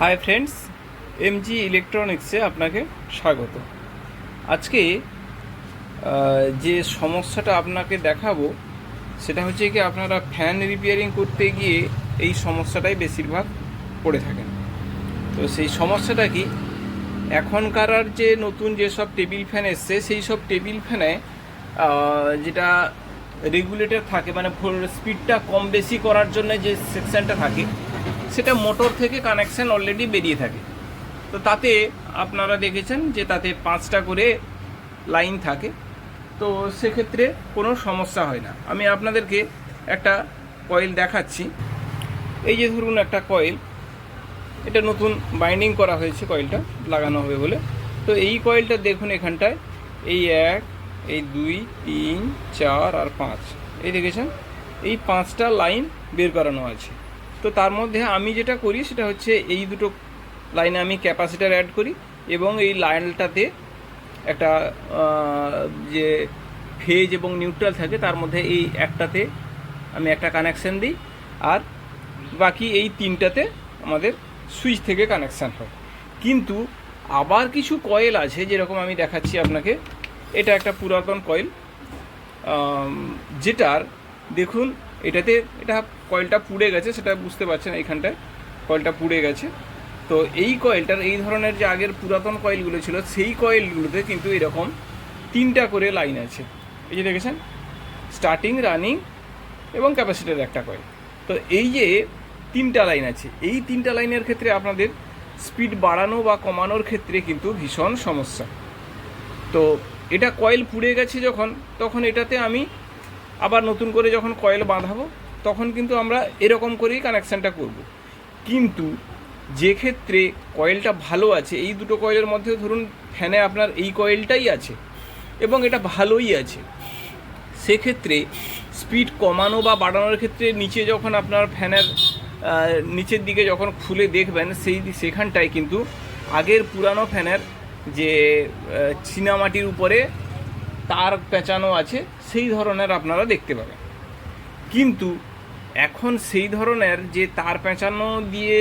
Hi friends, MG ইলেকট্রনিক্সে আপনাকে স্বাগত। আজকে যে সমস্যাটা আপনাকে দেখাবো সেটা হচ্ছে কি, আপনারা ফ্যান রিপেয়ারিং করতে গিয়ে এই সমস্যাটাই বেশিরভাগ পড়ে থাকেন। তো সেই সমস্যাটা কি, এখনকার যে নতুন যেসব টেবিল ফ্যান এসছে সেই সব টেবিল ফ্যানে যেটা রেগুলেটর থাকে, মানে স্পিডটা কম বেশি করার জন্য যে সেকশনটা থাকে সেটা মোটর থেকে কানেকশান অলরেডি বেরিয়ে থাকে। তো তাতে আপনারা দেখেছেন যে তাতে 5টা করে লাইন থাকে। তো সেক্ষেত্রে কোনো সমস্যা হয় না। আমি আপনাদেরকে একটা কয়েল দেখাচ্ছি। এই যে ধরুন একটা কয়েল, এটা নতুন বাইন্ডিং করা হয়েছে, কয়েলটা লাগানো হবে বলে। তো এই কয়েলটা দেখুন, এখানটায় এই 1, এই 2, 3, 4 আর 5, এই দেখেছেন এই 5টা লাইন বের করানো আছে। তো তার মধ্যে আমি যেটা করি সেটা হচ্ছে এই দুটো লাইনে আমি ক্যাপাসিটার অ্যাড করি এবং এই লাইনটাতে একটা যে ফেজ এবং নিউট্রাল থাকে তার মধ্যে এই একটাতে আমি একটা কানেকশান দিই, আর বাকি এই 3টাতে আমাদের সুইচ থেকে কানেকশান হয়। কিন্তু আবার কিছু কয়েল আছে, যেরকম আমি দেখাচ্ছি আপনাকে। এটা একটা পুরাতন কয়েল, যেটার দেখুন এটা কয়েলটা পুড়ে গেছে, সেটা বুঝতে পারছেন, এইখানটায় কয়েলটা পুড়ে গেছে। তো এই কয়েলটার এই ধরনের যে আগের পুরাতন কয়েলগুলো ছিল সেই কয়েলগুলোতে কিন্তু এরকম 3টা করে লাইন আছে। এই যে দেখেছেন, স্টার্টিং, রানিং এবং ক্যাপাসিটার একটা কয়েল। তো এই যে 3টা লাইন আছে, এই 3টা লাইনের ক্ষেত্রে আপনাদের স্পিড বাড়ানো বা কমানোর ক্ষেত্রে কিন্তু ভীষণ সমস্যা। তো এটা কয়েল পুড়ে গেছে যখন, তখন এটাতে আমি আবার নতুন করে যখন কয়েল বাঁধাবো তখন কিন্তু আমরা এরকম করেই কানেকশানটা করব। কিন্তু যে ক্ষেত্রে কয়েলটা ভালো আছে, এই দুটো কয়েলের মধ্যে ধরুন ফ্যানে আপনার এই কয়েলটাই আছে এবং এটা ভালোই আছে, সেক্ষেত্রে স্পিড কমানো বা বাড়ানোর ক্ষেত্রে নিচে যখন আপনার ফ্যানের নিচের দিকে যখন খুলে দেখবেন সেখানটায় কিন্তু আগের পুরানো ফ্যানের যে চীনামাটির উপরে তার পেঁচানো আছে সেই ধরনের আপনারা দেখতে পাবেন। কিন্তু এখন সেই ধরনের যে তার পেঁচানো দিয়ে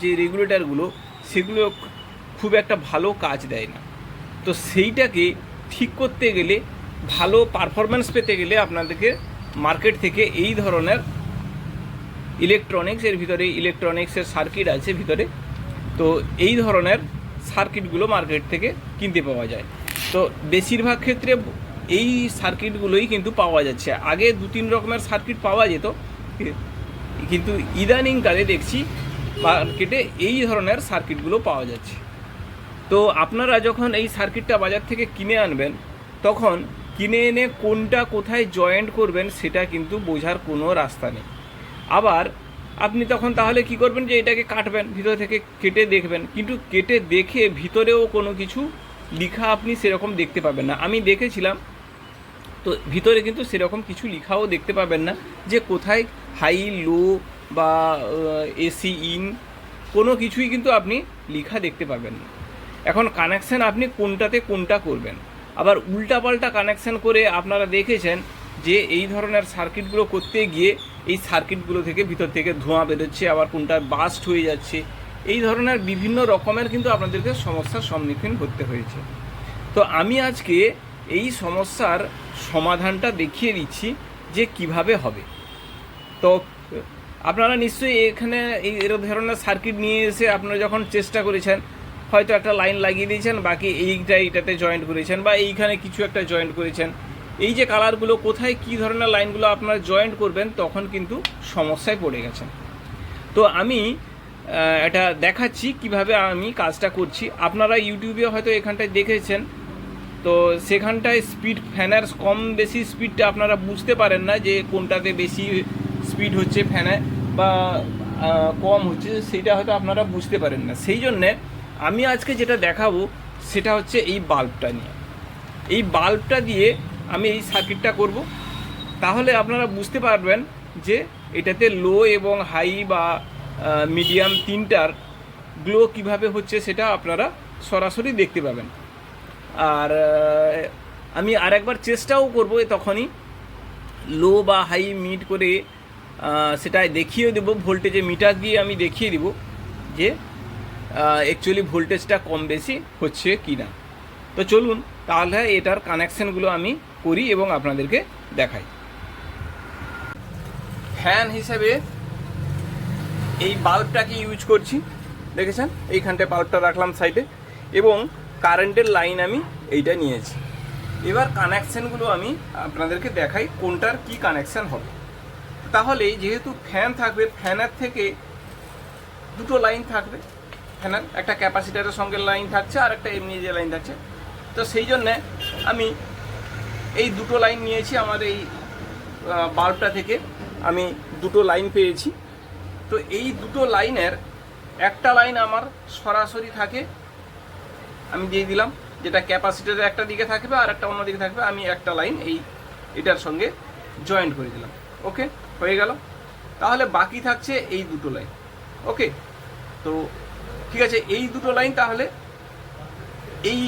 যে রেগুলেটরগুলো, সেগুলো খুব একটা ভালো কাজ দেয় না। তো সেইটাকে ঠিক করতে গেলে, ভালো পারফরমেন্স পেতে গেলে আপনাদেরকে মার্কেট থেকে এই ধরনের ইলেকট্রনিক্সের ভিতরে, ইলেকট্রনিক্সের সার্কিট আছে ভিতরে, তো এই ধরনের সার্কিটগুলো মার্কেট থেকে কিনতে পাওয়া যায়। তো বেশিরভাগ ক্ষেত্রে এই সার্কিটগুলোই কিন্তু পাওয়া যাচ্ছে। আগে 2-3 রকমের সার্কিট পাওয়া যেত, কিন্তু ইদানিংকালে দেখছি মার্কেটে এই ধরনের সার্কিটগুলো পাওয়া যাচ্ছে। তো আপনারা যখন এই সার্কিটটা বাজার থেকে কিনে আনবেন, তখন কিনে এনে কোনটা কোথায় জয়েন্ট করবেন সেটা কিন্তু বোঝার কোনো রাস্তা নেই। আবার আপনি তখন তাহলে কি করবেন, যে এটাকে কাটবেন, ভিতর থেকে কেটে দেখবেন, কিন্তু কেটে দেখে ভিতরেও কোনো কিছু লেখা আপনি সেরকম দেখতে পাবেন না। আমি দেখেছিলাম, তো ভিতরে কিন্তু সেরকম কিছু লেখাও দেখতে পাবেন না, যে কোথায় হাই, লো বা এসি ইন, কোনো কিছুই কিন্তু আপনি লেখা দেখতে পাবেন না। এখন কানেকশান আপনি কোনটাতে কোনটা করবেন, আবার উল্টাপাল্টা কানেকশান করে আপনারা দেখেছেন যে এই ধরনের সার্কিটগুলো করতে গিয়ে এই সার্কিটগুলো থেকে ভিতর থেকে ধোঁয়া বেরোচ্ছে, আবার কোনটা বাস্ট হয়ে যাচ্ছে, এই ধরনের বিভিন্ন রকমের কিন্তু আপনাদেরকে সমস্যার সম্মুখীন হতে হয়েছে। তো আমি আজকে এই সমস্যার সমাধানটা দেখিয়ে দিচ্ছি যে কিভাবে হবে। তো আপনারা নিশ্চয়ই এখানে এই ধরনের সার্কিট নিয়ে এসে আপনারা যখন চেষ্টা করেছেন, হয়তো একটা লাইন লাগিয়ে দিয়েছেন, বাকি এইটাতে জয়েন্ট করেছেন বা এইখানে কিছু একটা জয়েন্ট করেছেন। এই যে কালারগুলো, কোথায় কী ধরনের লাইনগুলো আপনারা জয়েন্ট করবেন, তখন কিন্তু সমস্যায় পড়ে গেছেন। তো আমি এটা দেখাচ্ছি কিভাবে আমি কাজটা করছি। আপনারা ইউটিউবে হয়তো এখানটায় দেখেছেন, তো সেখানটায় স্পিড, ফ্যানের কম বেশি স্পিডটা আপনারা বুঝতে পারেন না, যে কোনটাতে বেশি স্পিড হচ্ছে ফ্যানে বা কম হচ্ছে, সেটা হয়তো আপনারা বুঝতে পারেন না। সেই জন্যে আমি আজকে যেটা দেখাবো সেটা হচ্ছে এই বাল্বটা নিয়ে। এই বাল্বটা দিয়ে আমি এই সার্কিটটা করব, তাহলে আপনারা বুঝতে পারবেন যে এটাতে লো এবং হাই বা মিডিয়াম 3টার গ্লো কিভাবে হচ্ছে, সেটা আপনারা সরাসরি দেখতে পাবেন। আর আমি আরেকবার চেষ্টাও করব তখনই লো বা হাই মিড করে সেটা দেখিয়ে দেবো, ভোল্টেজে মিটার দিয়ে আমি দেখিয়ে দেবো যে অ্যাকচুয়ালি ভোল্টেজটা কম বেশি হচ্ছে কি না। তো চলুন তাহলে এটার কানেকশানগুলো আমি করি এবং আপনাদেরকে দেখাই। ফ্যান হিসেবে এই বাল্বটাকে ইউজ করছি, দেখেছেন এইখানটায় বাল্বটা রাখলাম সাইডে, এবং কারেন্টের লাইন আমি এইটা নিয়েছি। এবার কানেকশানগুলো আমি আপনাদেরকে দেখাই কোনটার কি কানেকশান হবে। তাহলে যেহেতু ফ্যান থাকবে, ফ্যানের থেকে দুটো লাইন থাকবে, ফ্যানের একটা ক্যাপাসিটারের সঙ্গে লাইন থাকছে আর একটা এমনি যে লাইন থাকছে। তো সেই জন্যে আমি এই দুটো লাইন নিয়েছি। আমার এই বাল্বটা থেকে আমি দুটো লাইন পেয়েছি। তো এই দুটো লাইনের একটা লাইন আমার সরাসরি থাকে, আমি দিয়ে দিলাম, যেটা ক্যাপাসিটারের একটা দিকে থাকবে আর একটা অন্য দিকে থাকবে। আমি একটা লাইন এটার সঙ্গে জয়েন্ট করে দিলাম। ওকে, হয়ে গেল। তাহলে বাকি থাকছে এই দুটো লাইন। ওকে, তো ঠিক আছে, এই দুটো লাইন তাহলে এই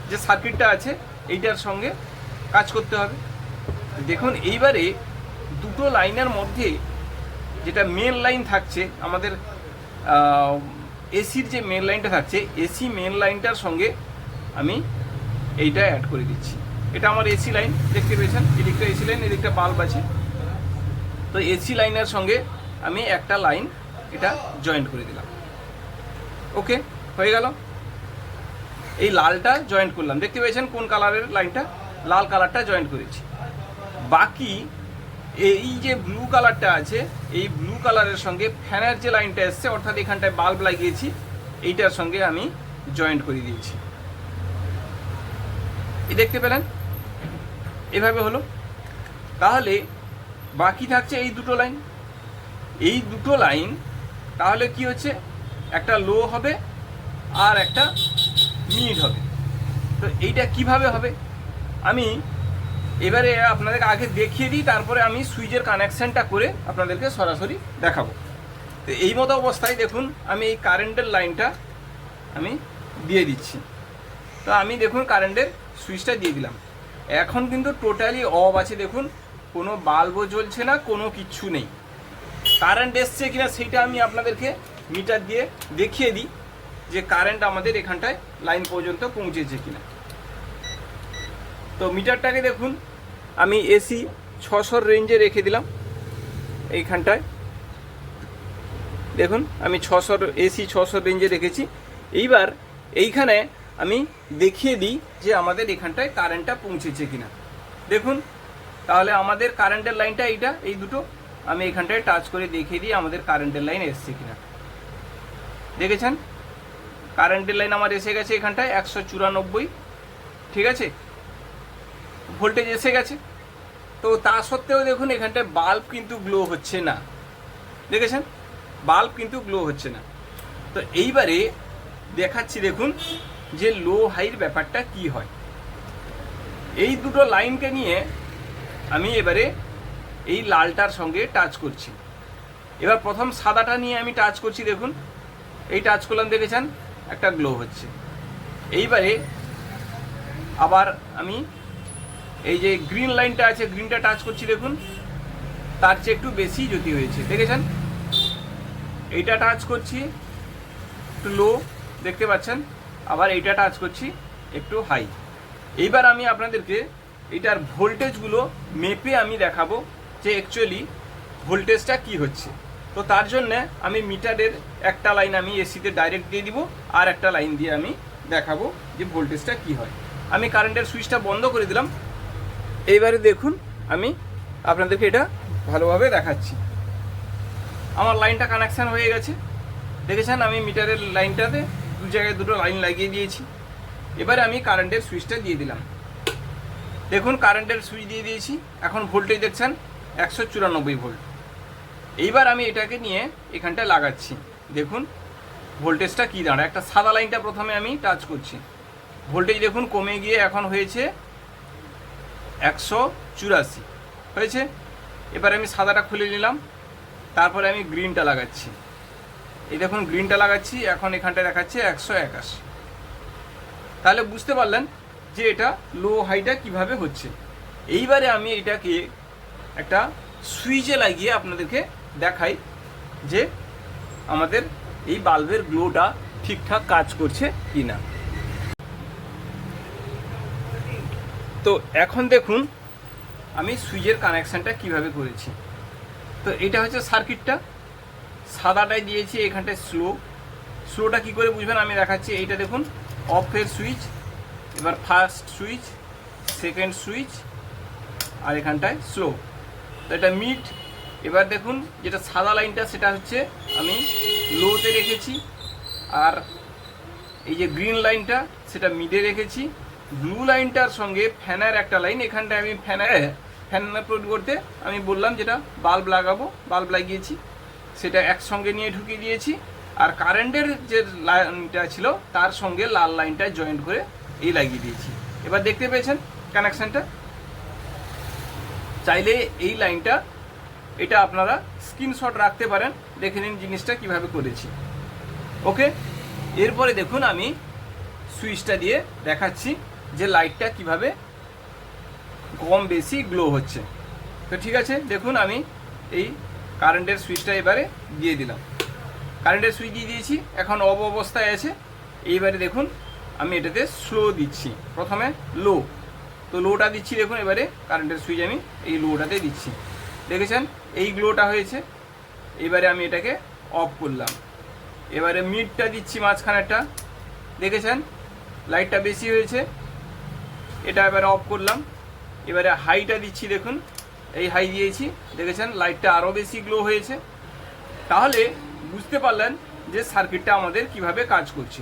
যে সার্কিটটা আছে এইটার সঙ্গে কাজ করতে হবে। দেখুন এইবারে দুটো লাইনের মধ্যে যেটা মেন লাইন থাকছে আমাদের এসির যে মেন লাইনটা থাকছে, এসি মেন লাইনটার সঙ্গে আমি এইটা অ্যাড করে দিচ্ছি। এটা আমার এসি লাইন, দেখতে পেয়েছেন, এদিকটা এসি লাইন, এদিকটা বাল্ব আছে। তো এসি লাইনের সঙ্গে আমি একটা লাইন এটা জয়েন্ট করে দিলাম। ওকে, হয়ে গেল। এই লালটা জয়েন্ট করলাম, দেখতে পেয়েছেন কোন কালারের লাইনটা, লাল কালারটা জয়েন্ট করেছি। বাকি এই যে ব্লু কালারটা আছে, এই ব্লু কালারের সঙ্গে ফ্যানের যে লাইনটা এসছে, অর্থাৎ এখানটায় বাল্ব লাগিয়েছি, এইটার সঙ্গে আমি জয়েন্ট করে দিয়েছি। এই দেখতে পেলেন, এভাবে হলো। তাহলে বাকি থাকছে এই দুটো লাইন। এই দুটো লাইন তাহলে কি হচ্ছে, একটা লো হবে আর একটা মিড হবে। তো এইটা কিভাবে হবে আমি এবারে আপনাদেরকে আগে দেখিয়ে দিই, তারপরে আমি সুইচের কানেকশানটা করে আপনাদেরকে সরাসরি দেখাবো। তো এই মতো অবস্থায় দেখুন আমি এই কারেন্টের লাইনটা আমি দিয়ে দিচ্ছি। তো আমি দেখুন কারেন্টের সুইচটা দিয়ে দিলাম। এখন কিন্তু টোটালি অফ আছে, দেখুন কোনো বাল্বও জ্বলছে না, কোনো কিচ্ছু নেই। কারেন্ট এসছে কিনা সেইটা আমি আপনাদেরকে মিটার দিয়ে দেখিয়ে দিই যে কারেন্ট আমাদের এখানটায় লাইন পর্যন্ত পৌঁছেছে কিনা। তো মিটারটাকে দেখুন আমি এসি 600 রেঞ্জে রেখে দিলাম। এইখানটায় দেখুন আমি এসি 600 রেঞ্জে রেখেছি। এইবার এইখানে আমি দেখিয়ে দিই যে আমাদের এখানটায় কারেন্টটা পৌঁছেছে কিনা। দেখুন তাহলে আমাদের কারেন্টের লাইনটা এইটা, এই দুটো আমি এখানটায় টাচ করে দেখিয়ে দিই আমাদের কারেন্টের লাইন এসছে কিনা। দেখেছেন কারেন্টের লাইন আমার এসে গেছে এখানটায় 194, ঠিক আছে, ভোল্টেজ এসে গেছে। তো তা সত্ত্বেও দেখুন এখানটায় বাল্ব কিন্তু গ্লো হচ্ছে না, দেখেছেন বাল্ব কিন্তু গ্লো হচ্ছে না। তো এইবারে দেখাচ্ছি দেখুন যে লো হাইয়ের ব্যাপারটা কি হয়। এই দুটো লাইনকে নিয়ে আমি এবারে এই লালটার সঙ্গে টাচ করছি। এবার প্রথম সাদাটা নিয়ে আমি টাচ করছি, দেখুন এই টাচ করলাম, দেখেছেন একটা গ্লো হচ্ছে। এইবারে আবার আমি এই যে গ্রিন লাইনটা আছে, গ্রিনটা টাচ করছি, দেখুন তার চেয়ে একটু বেশি জ্যোতি হয়েছে, দেখেছেন। এইটা টাচ করছি একটু লো, দেখতে পাচ্ছেন। আবার এইটা টাচ করছি একটু হাই। এইবার আমি আপনাদেরকে এটার ভোল্টেজগুলো মেপে আমি দেখাবো যে অ্যাকচুয়ালি ভোল্টেজটা কি হচ্ছে। তো তার জন্যে আমি মিটারের একটা লাইন আমি এসিতে ডাইরেক্ট দিয়ে দিব, আর একটা লাইন দিয়ে আমি দেখাবো যে ভোল্টেজটা কি হয়। আমি কারেন্টের সুইচটা বন্ধ করে দিলাম। এইবারে দেখুন আমি আপনাদেরকে এটা ভালোভাবে দেখাচ্ছি। আমার লাইনটা কানেকশান হয়ে গেছে, দেখেছেন আমি মিটারের লাইনটাতে দু জায়গায় দুটো লাইন লাগিয়ে দিয়েছি। এবারে আমি কারেন্টের সুইচটা দিয়ে দিলাম। দেখুন কারেন্টের সুইচ দিয়ে দিয়েছি, এখন ভোল্টেজ দেখছেন 194 ভোল্ট। এইবার আমি এটাকে নিয়ে এখানটায় লাগাচ্ছি, দেখুন ভোল্টেজটা কী দাঁড়ায়। একটা সাদা লাইনটা প্রথমে আমি টাচ করছি, ভোল্টেজ দেখুন কমে গিয়ে এখন হয়েছে 184 হয়েছে। এবার আমি সাদাটা খুলে নিলাম, তারপরে আমি গ্রিনটা লাগাচ্ছি। এই দেখুন গ্রিনটা লাগাচ্ছি, এখন এখানটায় দেখাচ্ছে 181। তাহলে বুঝতে পারলেন যে এটা লো হাইটা কিভাবে হচ্ছে। এইবারে আমি এটাকে একটা সুইচে লাগিয়ে আপনাদেরকে দেখাই যে আমাদের এই বাল্বের গ্লোটা ঠিকঠাক কাজ করছে কি না। তো এখন দেখুন আমি সুইচের কানেকশানটা কিভাবে করেছি। তো এটা হচ্ছে সার্কিটটা, সাদাটাই দিয়েছি, এখানটায় স্লোটা কি করে বুঝবেন আমি দেখাচ্ছি। এইটা দেখুন অফের সুইচ, এবার ফার্স্ট সুইচ, সেকেন্ড সুইচ, আর এখানটায় স্লো। তো এটা মিড। এবার দেখুন যেটা সাদা লাইনটা সেটা হচ্ছে আমি লোতে রেখেছি, আর এই যে গ্রিন লাইনটা সেটা মিডে রেখেছি। ব্লু লাইনটার সঙ্গে ফ্যানের একটা লাইন, এখানটায় আমি ফ্যান প্রয়োগ করতে আমি বললাম যেটা বাল্ব লাগাবো, বাল্ব লাগিয়েছি, সেটা একসঙ্গে নিয়ে ঢুকিয়ে দিয়েছি। আর কারেন্টের যে লাইনটা ছিল তার সঙ্গে লাল লাইনটা জয়েন্ট করে এই লাগিয়ে দিয়েছি। এবার দেখতে পেয়েছেন কানেকশানটা। চাইলে এই লাইনটা এটা আপনারা স্ক্রিনশট রাখতে পারেন, দেখে নিন জিনিসটা কিভাবে করেছি। ওকে, এরপরে দেখুন আমি সুইচটা দিয়ে দেখাচ্ছি যে লাইটটা কিভাবে কম বেশি গ্লো হচ্ছে। তো ঠিক আছে, দেখুন আমি এই কারেন্টের সুইচটা এবারে দিয়ে দিলাম। কারেন্টের সুইচ দিয়ে দিয়েছি, এখন অফ অবস্থায় আছে। এইবারে দেখুন আমি এটাতে স্লো দিচ্ছি, প্রথমে লো, তো লোটা দিচ্ছি। দেখুন এবারে কারেন্টের সুইচ আমি এই লোটাতে দিচ্ছি, দেখেছেন এই গ্লোটা হয়েছে। এবারে আমি এটাকে অফ করলাম। এবারে মিডটা দিচ্ছি মাঝখানেরটা, দেখেছেন লাইটটা বেশি হয়েছে, এটা এবারে অফ করলাম। এবারে হাইটা দিচ্ছি, দেখুন এই হাই দিয়েছি, দেখেছেন লাইটটা আরও বেশি গ্লো হয়েছে। তাহলে বুঝতে পারলেন যে সার্কিটটা আমাদের কিভাবে কাজ করছে।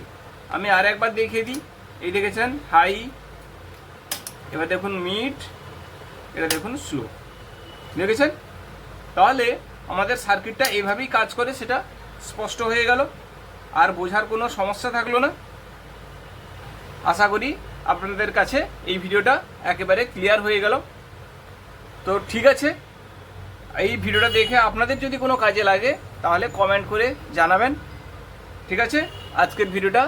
আমি আর একবার দেখিয়ে দিই। এই দেখেছেন হাই, এবার দেখুন মিড, এটা দেখুন স্লো, দেখেছেন। তাহলে আমাদের সার্কিটটা এইভাবেই কাজ করে, সেটা স্পষ্ট হয়ে গেল, আর বোঝার কোনো সমস্যা থাকলো না। আশা করি আপনাদের কাছে এই ভিডিওটা একেবারে ক্লিয়ার হয়ে গেল। তো ঠিক আছে, এই ভিডিওটা দেখে আপনাদের যদি কোনো কাজে লাগে তাহলে কমেন্ট করে জানাবেন। ঠিক আছে, আজকের ভিডিওটা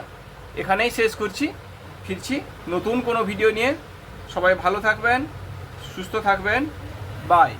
এখানেই শেষ করছি, ফিরছি নতুন কোনো ভিডিও নিয়ে। সবাই ভালো থাকবেন, সুস্থ থাকবেন, বাই।